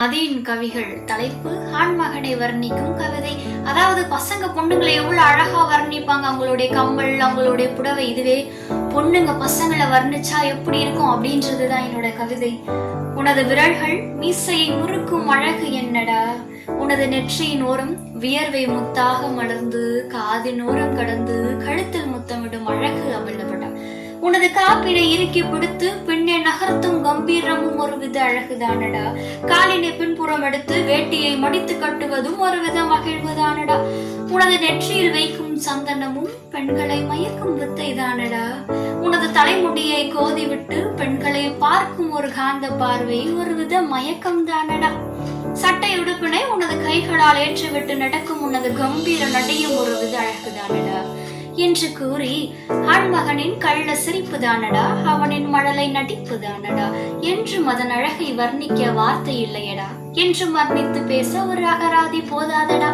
மதியின் கவிகள் தலைப்பு ஆண்மகனை வர்ணிக்கும் கவிதை. அதாவது பசங்க பொண்ணுங்களை எவ்வளவு அழகா வர்ணிப்பாங்க, அவங்களுடைய கம்மல், அவங்களுடைய புடவை. இதுவே பொண்ணுங்க பசங்களை வர்ணிச்சா எப்படி இருக்கும் அப்படின்றதுதான் என்னோட கவிதை. உனது விரல்கள் மீசையை முறுக்கும் அழகு என்னடா, உனது நெற்றியின் ஓரம் வியர்வை முத்தாக மலர்ந்து காதின் ஓரம் கடந்து கழுத்தில் முத்தமிடும் அழகு அவளப்படா. உனது காப்பினை இறுக்கி பிடித்து பின்னே நகர்த்தும் கம்பீரமும் ஒரு வித அழகுதானடா. காலினை பின்புறம் எடுத்து வேட்டியை மடித்து கட்டுவதும் ஒரு வித மகிழ்வுதானடா. உனது நெற்றியில் வைக்கும் சந்தனமும் பெண்களை மயக்கும் வித்தைதானடா. உனது தலைமுடியை கோதிவிட்டு பெண்களை பார்க்கும் ஒரு காந்த பார்வை ஒரு வித மயக்கம் தானடா. சட்டை உடுப்பினை உனது கைகளால் ஏற்றிவிட்டு நடக்கும் உனது கம்பீர நடையும் ஒரு வித அழகுதானடா என்று கூறி ஆண்மகனின் கள்ள சிரிப்பு தானடா, அவனின் மழலை நடிப்பு தானடா என்றும் அதன் அழகை வர்ணிக்க வார்த்தை இல்லையடா, என்றும் வர்ணித்து பேச ஒரு அகராதி போதாதடா.